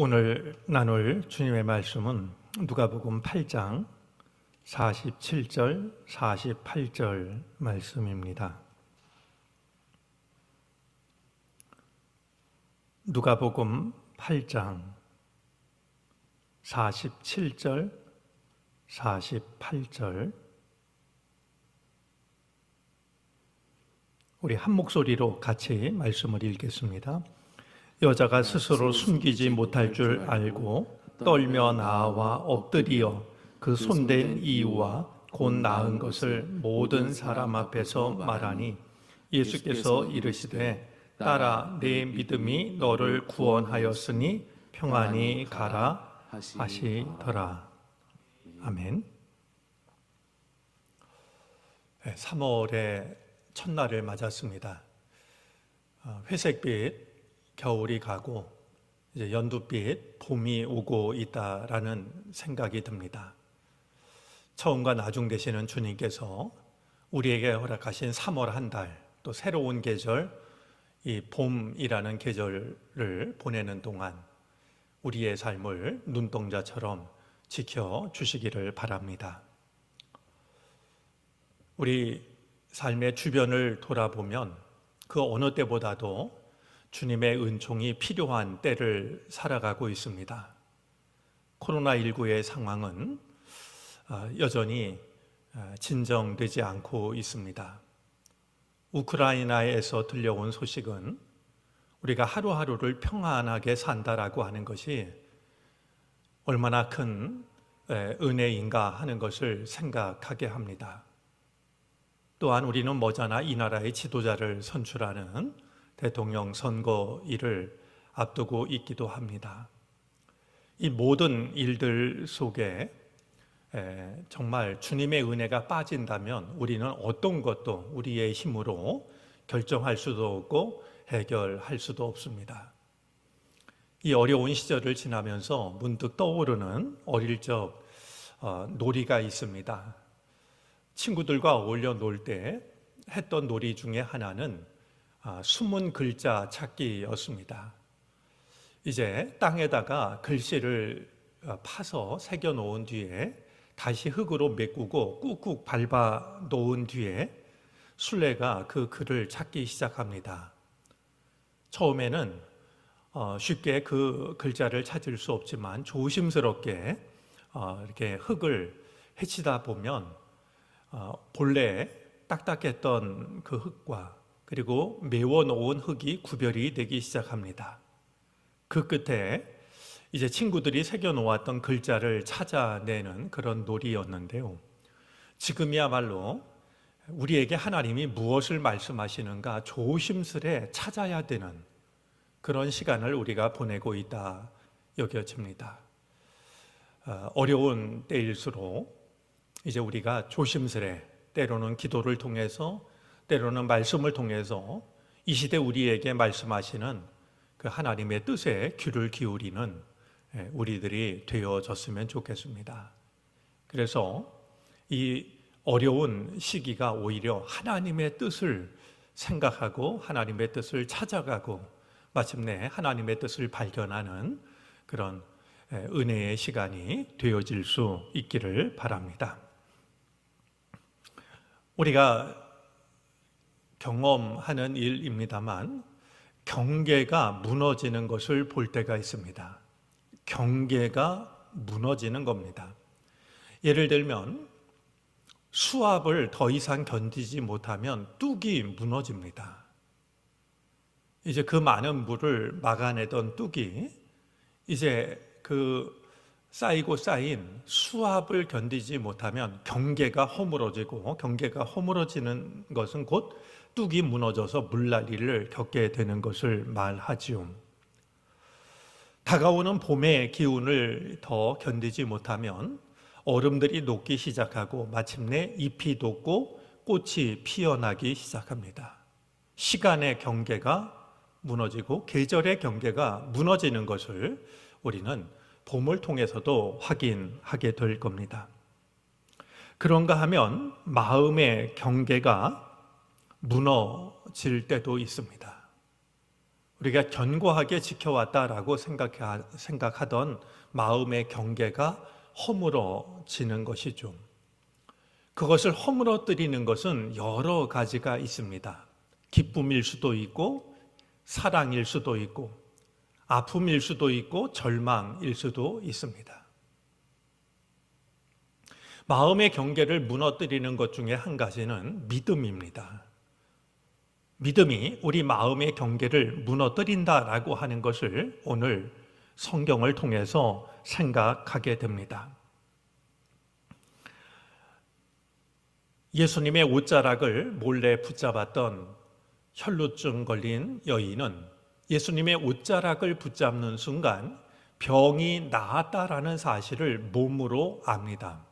오늘 나눌 주님의 말씀은 누가복음 8장 47절, 48절 말씀입니다. 누가복음 8장 47절, 48절 우리 한 목소리로 같이 말씀을 읽겠습니다. 여자가 스스로 숨기지 못할 줄 알고 떨며 나와 엎드리어 그 손댄 이유와 곧 나은 것을 모든 사람 앞에서 말하니 예수께서 이르시되 딸아 내 믿음이 너를 구원하였으니 평안히 가라 하시더라. 아멘. 3월의 첫날을 맞았습니다. 회색빛 겨울이 가고 이제 연두빛 봄이 오고 있다라는 생각이 듭니다. 처음과 나중 되시는 주님께서 우리에게 허락하신 3월 한 달, 또 새로운 계절, 이 봄이라는 계절을 보내는 동안 우리의 삶을 눈동자처럼 지켜주시기를 바랍니다. 우리 삶의 주변을 돌아보면 그 어느 때보다도 주님의 은총이 필요한 때를 살아가고 있습니다. 코로나19의 상황은 여전히 진정되지 않고 있습니다. 우크라이나에서 들려온 소식은 우리가 하루하루를 평안하게 산다라고 하는 것이 얼마나 큰 은혜인가 하는 것을 생각하게 합니다. 또한 우리는 머지않아 이 나라의 지도자를 선출하는 대통령 선거일을 앞두고 있기도 합니다. 이 모든 일들 속에 정말 주님의 은혜가 빠진다면 우리는 어떤 것도 우리의 힘으로 결정할 수도 없고 해결할 수도 없습니다. 이 어려운 시절을 지나면서 문득 떠오르는 어릴 적 놀이가 있습니다. 친구들과 어울려 놀 때 했던 놀이 중에 하나는 숨은 글자 찾기였습니다. 이제 땅에다가 글씨를 파서 새겨 놓은 뒤에 다시 흙으로 메꾸고 꾹꾹 밟아 놓은 뒤에 술래가 그 글을 찾기 시작합니다. 처음에는 쉽게 그 글자를 찾을 수 없지만 조심스럽게 이렇게 흙을 헤치다 보면 본래 딱딱했던 그 흙과 그리고 메워놓은 흙이 구별이 되기 시작합니다. 그 끝에 이제 친구들이 새겨놓았던 글자를 찾아내는 그런 놀이였는데요. 지금이야말로 우리에게 하나님이 무엇을 말씀하시는가 조심스레 찾아야 되는 그런 시간을 우리가 보내고 있다 여겨집니다. 어려운 때일수록 이제 우리가 조심스레 때로는 기도를 통해서 때로는 말씀을 통해서 이 시대 우리에게 말씀하시는 그 하나님의 뜻에 귀를 기울이는 우리들이 되어졌으면 좋겠습니다. 그래서 이 어려운 시기가 오히려 하나님의 뜻을 생각하고 하나님의 뜻을 찾아가고 마침내 하나님의 뜻을 발견하는 그런 은혜의 시간이 되어질 수 있기를 바랍니다. 우리가 경험하는 일입니다만 경계가 무너지는 것을 볼 때가 있습니다. 경계가 무너지는 겁니다. 예를 들면 수압을 더 이상 견디지 못하면 뚝이 무너집니다. 이제 그 많은 물을 막아내던 뚝이 이제 그 쌓이고 쌓인 수압을 견디지 못하면 경계가 허물어지고 경계가 허물어지는 것은 곧 뚝이 무너져서 물난리를 겪게 되는 것을 말하지요. 다가오는 봄의 기운을 더 견디지 못하면 얼음들이 녹기 시작하고 마침내 잎이 돋고 꽃이 피어나기 시작합니다. 시간의 경계가 무너지고 계절의 경계가 무너지는 것을 우리는 봄을 통해서도 확인하게 될 겁니다. 그런가 하면 마음의 경계가 무너질 때도 있습니다. 우리가 견고하게 지켜왔다라고 생각하던 마음의 경계가 허물어지는 것이죠. 그것을 허물어뜨리는 것은 여러 가지가 있습니다. 기쁨일 수도 있고, 사랑일 수도 있고, 아픔일 수도 있고, 절망일 수도 있습니다. 마음의 경계를 무너뜨리는 것 중에 한 가지는 믿음입니다. 믿음이 우리 마음의 경계를 무너뜨린다라고 하는 것을 오늘 성경을 통해서 생각하게 됩니다. 예수님의 옷자락을 몰래 붙잡았던 혈루증 걸린 여인은 예수님의 옷자락을 붙잡는 순간 병이 나았다라는 사실을 몸으로 압니다.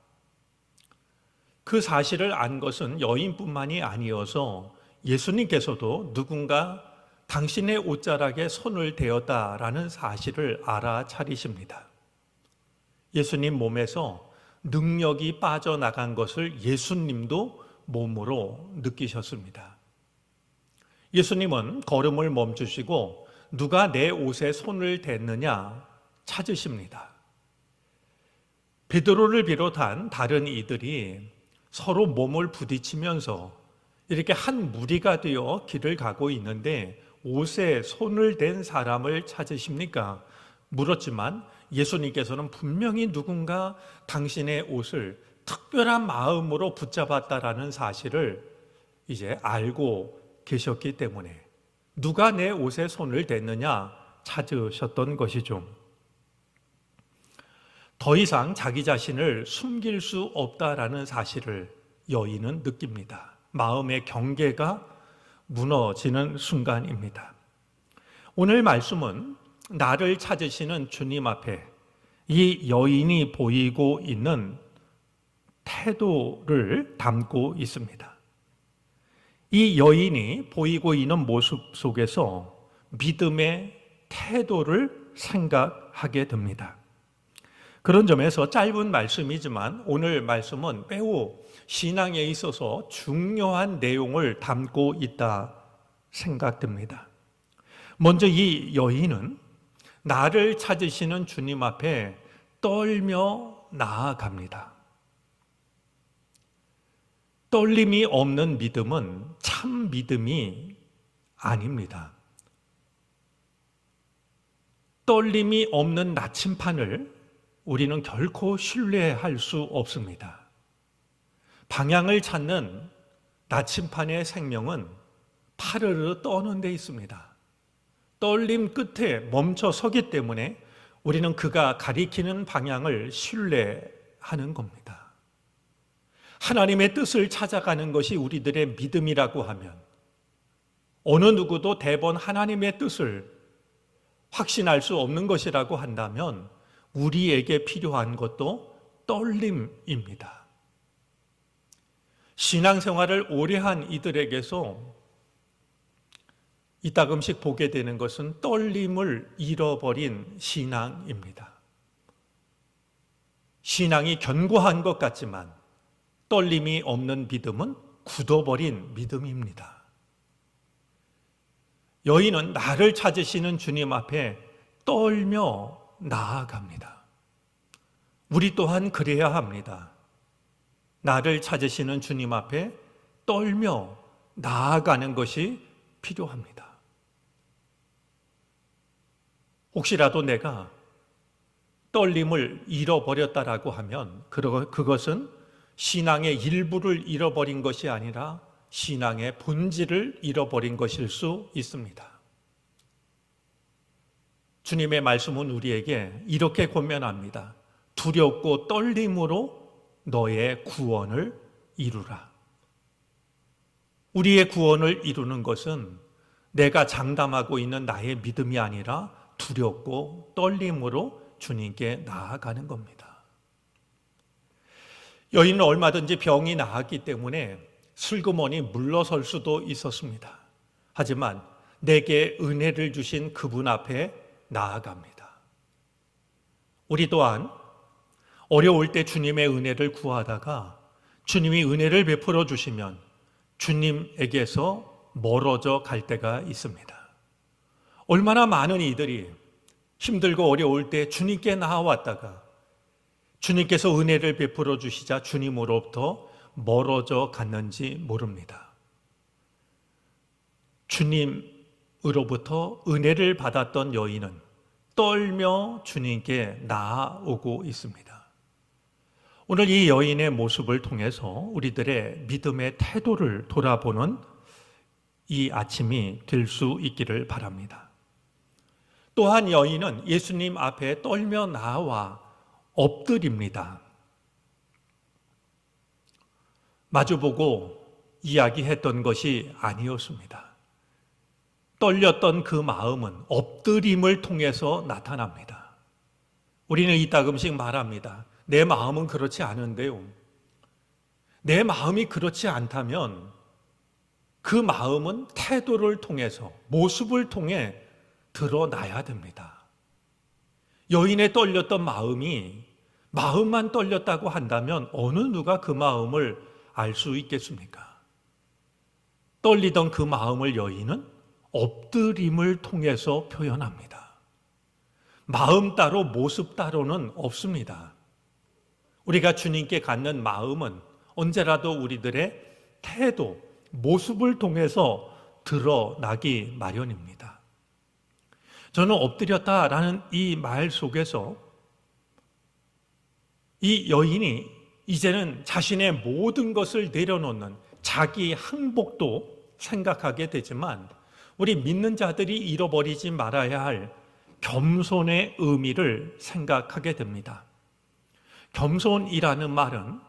그 사실을 안 것은 여인뿐만이 아니어서 예수님께서도 누군가 당신의 옷자락에 손을 대었다라는 사실을 알아차리십니다. 예수님 몸에서 능력이 빠져나간 것을 예수님도 몸으로 느끼셨습니다. 예수님은 걸음을 멈추시고 누가 내 옷에 손을 댔느냐 찾으십니다. 베드로를 비롯한 다른 이들이 서로 몸을 부딪히면서 이렇게 한 무리가 되어 길을 가고 있는데 옷에 손을 댄 사람을 찾으십니까? 물었지만 예수님께서는 분명히 누군가 당신의 옷을 특별한 마음으로 붙잡았다라는 사실을 이제 알고 계셨기 때문에 누가 내 옷에 손을 댔느냐 찾으셨던 것이죠. 더 이상 자기 자신을 숨길 수 없다라는 사실을 여인은 느낍니다. 마음의 경계가 무너지는 순간입니다. 오늘 말씀은 나를 찾으시는 주님 앞에 이 여인이 보이고 있는 태도를 담고 있습니다. 이 여인이 보이고 있는 모습 속에서 믿음의 태도를 생각하게 됩니다. 그런 점에서 짧은 말씀이지만 오늘 말씀은 매우 신앙에 있어서 중요한 내용을 담고 있다 생각됩니다. 먼저 이 여인은 나를 찾으시는 주님 앞에 떨며 나아갑니다. 떨림이 없는 믿음은 참 믿음이 아닙니다. 떨림이 없는 나침판을 우리는 결코 신뢰할 수 없습니다. 방향을 찾는 나침판의 생명은 파르르 떠는 데 있습니다. 떨림 끝에 멈춰 서기 때문에 우리는 그가 가리키는 방향을 신뢰하는 겁니다. 하나님의 뜻을 찾아가는 것이 우리들의 믿음이라고 하면 어느 누구도 대번 하나님의 뜻을 확신할 수 없는 것이라고 한다면 우리에게 필요한 것도 떨림입니다. 신앙생활을 오래 한 이들에게서 이따금씩 보게 되는 것은 떨림을 잃어버린 신앙입니다. 신앙이 견고한 것 같지만 떨림이 없는 믿음은 굳어버린 믿음입니다. 여인은 나를 찾으시는 주님 앞에 떨며 나아갑니다. 우리 또한 그래야 합니다. 나를 찾으시는 주님 앞에 떨며 나아가는 것이 필요합니다. 혹시라도 내가 떨림을 잃어버렸다라고 하면 그것은 신앙의 일부를 잃어버린 것이 아니라 신앙의 본질을 잃어버린 것일 수 있습니다. 주님의 말씀은 우리에게 이렇게 권면합니다. 두렵고 떨림으로 너의 구원을 이루라. 우리의 구원을 이루는 것은 내가 장담하고 있는 나의 믿음이 아니라 두렵고 떨림으로 주님께 나아가는 겁니다. 여인은 얼마든지 병이 나았기 때문에 슬그머니 물러설 수도 있었습니다. 하지만 내게 은혜를 주신 그분 앞에 나아갑니다. 우리 또한 어려울 때 주님의 은혜를 구하다가 주님이 은혜를 베풀어 주시면 주님에게서 멀어져 갈 때가 있습니다. 얼마나 많은 이들이 힘들고 어려울 때 주님께 나아왔다가 주님께서 은혜를 베풀어 주시자 주님으로부터 멀어져 갔는지 모릅니다. 주님으로부터 은혜를 받았던 여인은 떨며 주님께 나아오고 있습니다. 오늘 이 여인의 모습을 통해서 우리들의 믿음의 태도를 돌아보는 이 아침이 될 수 있기를 바랍니다. 또한 여인은 예수님 앞에 떨며 나와 엎드립니다. 마주보고 이야기했던 것이 아니었습니다. 떨렸던 그 마음은 엎드림을 통해서 나타납니다. 우리는 이따금씩 말합니다. 내 마음은 그렇지 않은데요. 내 마음이 그렇지 않다면 그 마음은 태도를 통해서, 모습을 통해 드러나야 됩니다. 여인의 떨렸던 마음이 마음만 떨렸다고 한다면 어느 누가 그 마음을 알 수 있겠습니까? 떨리던 그 마음을 여인은 엎드림을 통해서 표현합니다. 마음 따로 모습 따로는 없습니다. 우리가 주님께 갖는 마음은 언제라도 우리들의 태도, 모습을 통해서 드러나기 마련입니다. 저는 엎드렸다라는 이 말 속에서 이 여인이 이제는 자신의 모든 것을 내려놓는 자기 항복도 생각하게 되지만 우리 믿는 자들이 잃어버리지 말아야 할 겸손의 의미를 생각하게 됩니다. 겸손이라는 말은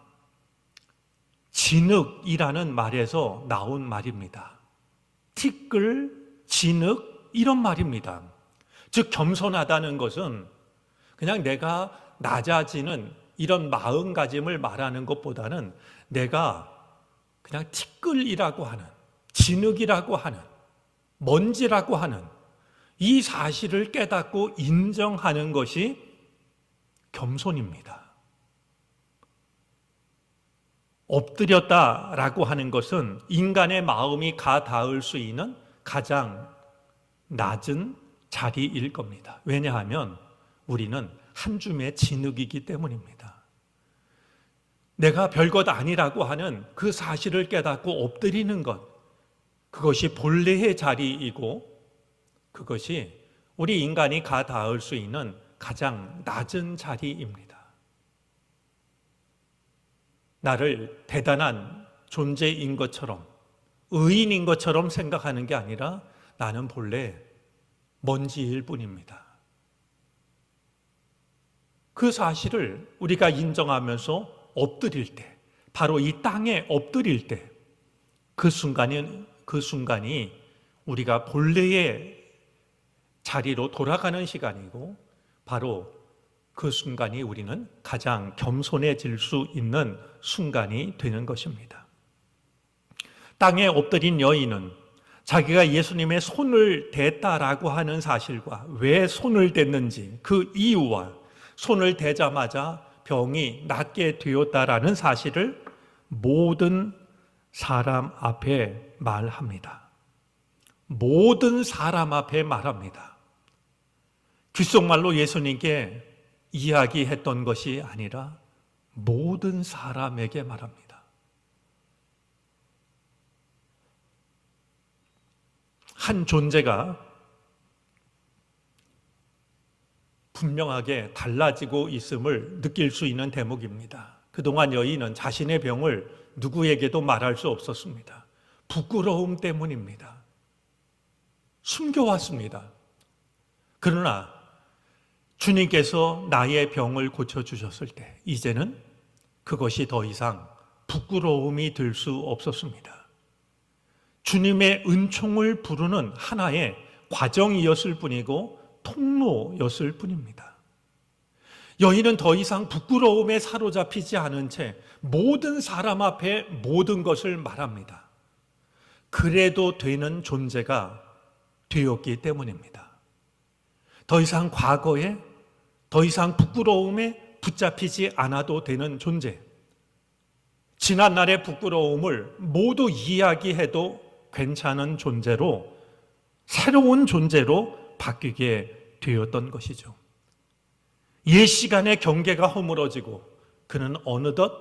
진흙이라는 말에서 나온 말입니다. 티끌, 진흙 이런 말입니다. 즉 겸손하다는 것은 그냥 내가 낮아지는 이런 마음가짐을 말하는 것보다는 내가 그냥 티끌이라고 하는, 진흙이라고 하는, 먼지라고 하는 이 사실을 깨닫고 인정하는 것이 겸손입니다. 엎드렸다라고 하는 것은 인간의 마음이 가 닿을 수 있는 가장 낮은 자리일 겁니다. 왜냐하면 우리는 한 줌의 진흙이기 때문입니다. 내가 별것 아니라고 하는 그 사실을 깨닫고 엎드리는 것, 그것이 본래의 자리이고 그것이 우리 인간이 가 닿을 수 있는 가장 낮은 자리입니다. 나를 대단한 존재인 것처럼, 의인인 것처럼 생각하는 게 아니라 나는 본래 먼지일 뿐입니다. 그 사실을 우리가 인정하면서 엎드릴 때, 바로 이 땅에 엎드릴 때, 그 순간이 우리가 본래의 자리로 돌아가는 시간이고, 바로 그 순간이 우리는 가장 겸손해질 수 있는 순간이 되는 것입니다. 땅에 엎드린 여인은 자기가 예수님의 손을 댔다라고 하는 사실과 왜 손을 댔는지 그 이유와 손을 대자마자 병이 낫게 되었다라는 사실을 모든 사람 앞에 말합니다. 모든 사람 앞에 말합니다. 귓속말로 예수님께 이야기했던 것이 아니라 모든 사람에게 말합니다. 한 존재가 분명하게 달라지고 있음을 느낄 수 있는 대목입니다. 그동안 여인은 자신의 병을 누구에게도 말할 수 없었습니다. 부끄러움 때문입니다. 숨겨왔습니다. 그러나 주님께서 나의 병을 고쳐주셨을 때 이제는 그것이 더 이상 부끄러움이 될 수 없었습니다. 주님의 은총을 부르는 하나의 과정이었을 뿐이고 통로였을 뿐입니다. 여인은 더 이상 부끄러움에 사로잡히지 않은 채 모든 사람 앞에 모든 것을 말합니다. 그래도 되는 존재가 되었기 때문입니다. 더 이상 과거에, 더 이상 부끄러움에 붙잡히지 않아도 되는 존재, 지난날의 부끄러움을 모두 이야기해도 괜찮은 존재로, 새로운 존재로 바뀌게 되었던 것이죠. 옛 시간의 경계가 허물어지고 그는 어느덧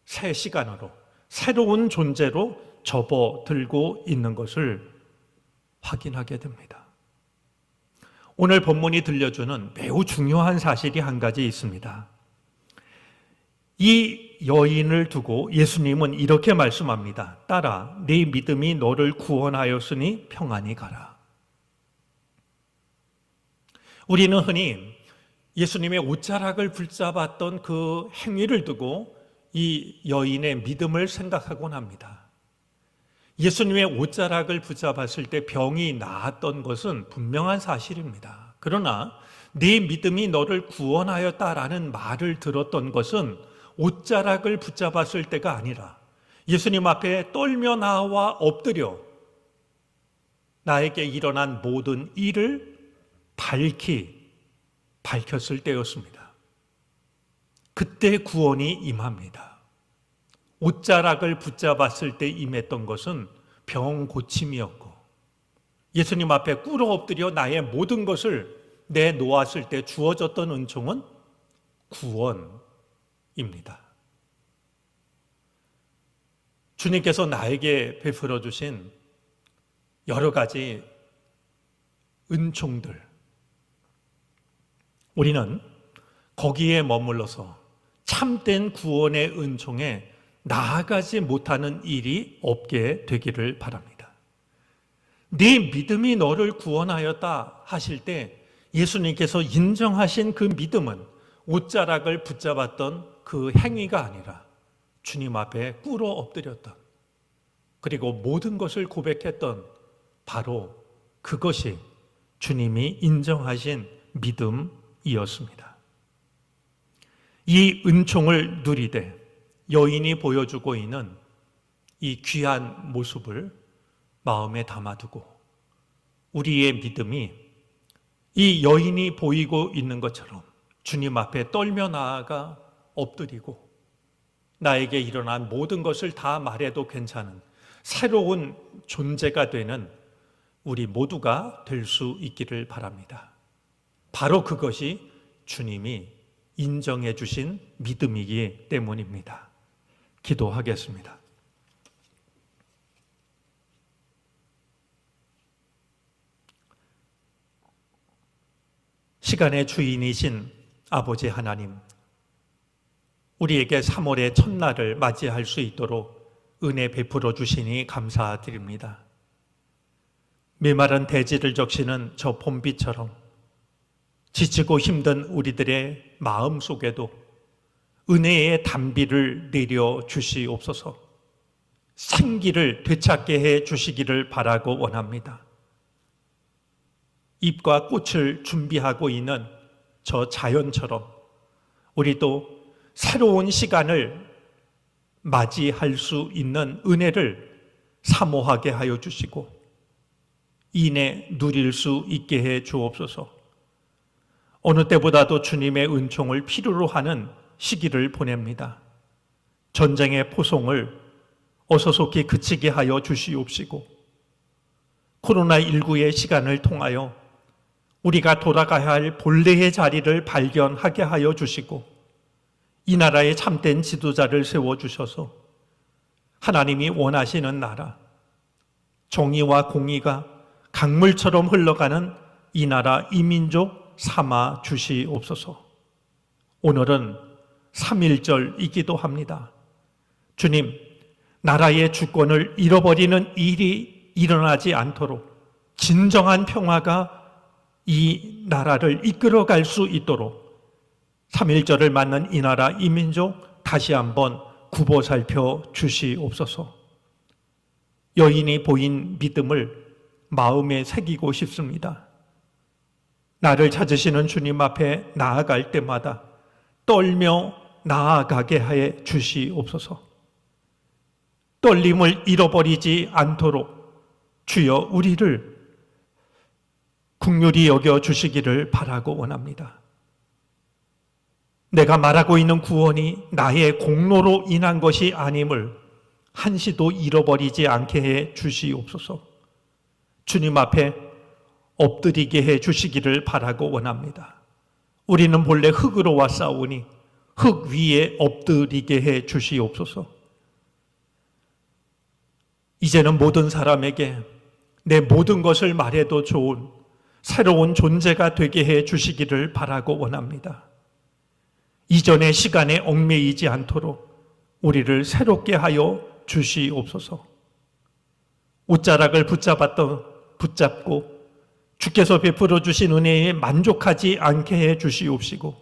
새 시간으로 새로운 존재로 접어들고 있는 것을 확인하게 됩니다. 오늘 본문이 들려주는 매우 중요한 사실이 한 가지 있습니다. 이 여인을 두고 예수님은 이렇게 말씀합니다. 딸아, 네 믿음이 너를 구원하였으니 평안히 가라. 우리는 흔히 예수님의 옷자락을 붙잡았던 그 행위를 두고 이 여인의 믿음을 생각하곤 합니다. 예수님의 옷자락을 붙잡았을 때 병이 나았던 것은 분명한 사실입니다. 그러나 네 믿음이 너를 구원하였다라는 말을 들었던 것은 옷자락을 붙잡았을 때가 아니라 예수님 앞에 떨며 나와 엎드려 나에게 일어난 모든 일을 밝혔을 때였습니다. 그때 구원이 임합니다. 옷자락을 붙잡았을 때 임했던 것은 병 고침이었고 예수님 앞에 꿇어 엎드려 나의 모든 것을 내놓았을 때 주어졌던 은총은 구원입니다. 주님께서 나에게 베풀어 주신 여러 가지 은총들, 우리는 거기에 머물러서 참된 구원의 은총에 나아가지 못하는 일이 없게 되기를 바랍니다. 네 믿음이 너를 구원하였다 하실 때 예수님께서 인정하신 그 믿음은 옷자락을 붙잡았던 그 행위가 아니라 주님 앞에 꿇어 엎드렸던, 그리고 모든 것을 고백했던 바로 그것이 주님이 인정하신 믿음이었습니다. 이 은총을 누리되 여인이 보여주고 있는 이 귀한 모습을 마음에 담아두고 우리의 믿음이 이 여인이 보이고 있는 것처럼 주님 앞에 떨며 나아가 엎드리고 나에게 일어난 모든 것을 다 말해도 괜찮은 새로운 존재가 되는 우리 모두가 될 수 있기를 바랍니다. 바로 그것이 주님이 인정해 주신 믿음이기 때문입니다. 기도하겠습니다. 시간의 주인이신 아버지 하나님, 우리에게 3월의 첫날을 맞이할 수 있도록 은혜 베풀어 주시니 감사드립니다. 메마른 대지를 적시는 저 봄비처럼 지치고 힘든 우리들의 마음 속에도 은혜의 단비를 내려 주시옵소서. 생기를 되찾게 해 주시기를 바라고 원합니다. 잎과 꽃을 준비하고 있는 저 자연처럼 우리도 새로운 시간을 맞이할 수 있는 은혜를 사모하게 하여 주시고 이내 누릴 수 있게 해 주옵소서. 어느 때보다도 주님의 은총을 필요로 하는 시기를 보냅니다. 전쟁의 포송을 어서속히 그치게 하여 주시옵시고 코로나19의 시간을 통하여 우리가 돌아가야 할 본래의 자리를 발견하게 하여 주시고 이 나라의 참된 지도자를 세워주셔서 하나님이 원하시는 나라, 정의와 공의가 강물처럼 흘러가는 이 나라 이민족 삼아 주시옵소서. 오늘은 3.1절이기도 합니다. 주님, 나라의 주권을 잃어버리는 일이 일어나지 않도록 진정한 평화가 이 나라를 이끌어갈 수 있도록 3.1절을 맞는 이 나라 이민족 다시 한번 굽어 살펴 주시옵소서. 여인이 보인 믿음을 마음에 새기고 싶습니다. 나를 찾으시는 주님 앞에 나아갈 때마다 떨며 나아가게 해 주시옵소서. 떨림을 잃어버리지 않도록 주여 우리를 긍휼히 여겨 주시기를 바라고 원합니다. 내가 말하고 있는 구원이 나의 공로로 인한 것이 아님을 한시도 잃어버리지 않게 해 주시옵소서. 주님 앞에 엎드리게 해 주시기를 바라고 원합니다. 우리는 본래 흙으로 왔사오니 흙 위에 엎드리게 해 주시옵소서. 이제는 모든 사람에게 내 모든 것을 말해도 좋은 새로운 존재가 되게 해 주시기를 바라고 원합니다. 이전의 시간에 얽매이지 않도록 우리를 새롭게 하여 주시옵소서. 옷자락을 붙잡고 주께서 베풀어 주신 은혜에 만족하지 않게 해 주시옵시고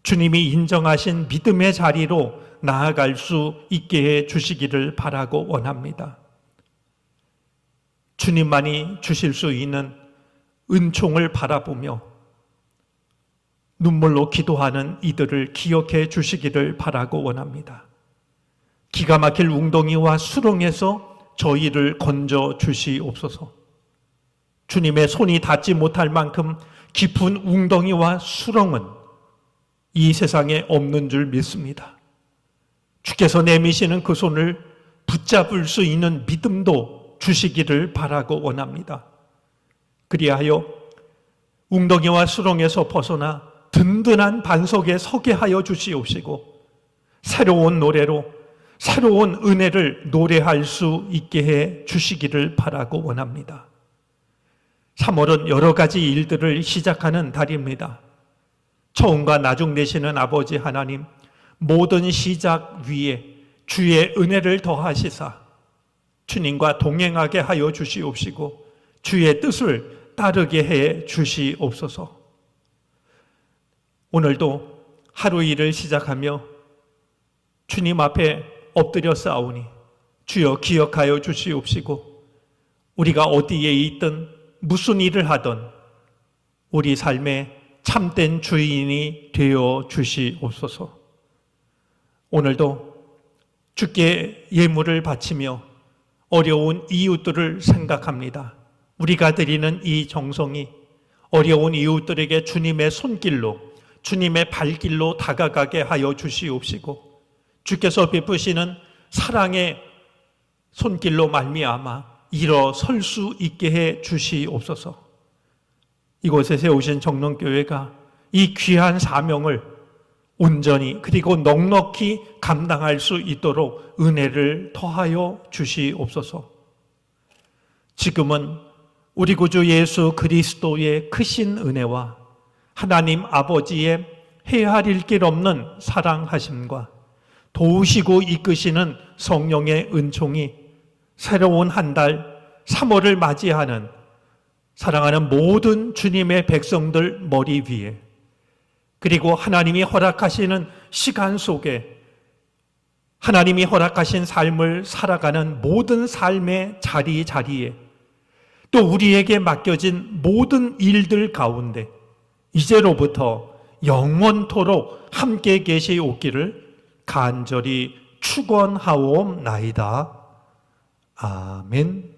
주님이 인정하신 믿음의 자리로 나아갈 수 있게 해 주시기를 바라고 원합니다. 주님만이 주실 수 있는 은총을 바라보며 눈물로 기도하는 이들을 기억해 주시기를 바라고 원합니다. 기가 막힐 웅덩이와 수렁에서 저희를 건져 주시옵소서. 주님의 손이 닿지 못할 만큼 깊은 웅덩이와 수렁은 이 세상에 없는 줄 믿습니다. 주께서 내미시는 그 손을 붙잡을 수 있는 믿음도 주시기를 바라고 원합니다. 그리하여 웅덩이와 수렁에서 벗어나 든든한 반석에 서게 하여 주시옵시고 새로운 노래로 새로운 은혜를 노래할 수 있게 해 주시기를 바라고 원합니다. 3월은 여러 가지 일들을 시작하는 달입니다. 처음과 나중 되시는 아버지 하나님, 모든 시작 위에 주의 은혜를 더하시사 주님과 동행하게 하여 주시옵시고 주의 뜻을 따르게 해 주시옵소서. 오늘도 하루 일을 시작하며 주님 앞에 엎드려 싸우니 주여 기억하여 주시옵시고 우리가 어디에 있든 무슨 일을 하든 우리 삶의 참된 주인이 되어 주시옵소서. 오늘도 주께 예물을 바치며 어려운 이웃들을 생각합니다. 우리가 드리는 이 정성이 어려운 이웃들에게 주님의 손길로 주님의 발길로 다가가게 하여 주시옵시고 주께서 베푸시는 사랑의 손길로 말미암아 일어설 수 있게 해 주시옵소서. 이곳에 세우신 정론교회가 이 귀한 사명을 온전히 그리고 넉넉히 감당할 수 있도록 은혜를 더하여 주시옵소서. 지금은 우리 구주 예수 그리스도의 크신 은혜와 하나님 아버지의 헤아릴 길 없는 사랑하심과 도우시고 이끄시는 성령의 은총이 새로운 한 달 3월을 맞이하는 사랑하는 모든 주님의 백성들 머리 위에 그리고 하나님이 허락하시는 시간 속에 하나님이 허락하신 삶을 살아가는 모든 삶의 자리에 또 우리에게 맡겨진 모든 일들 가운데 이제로부터 영원토록 함께 계시옵기를 간절히 축원하옵나이다. 아멘.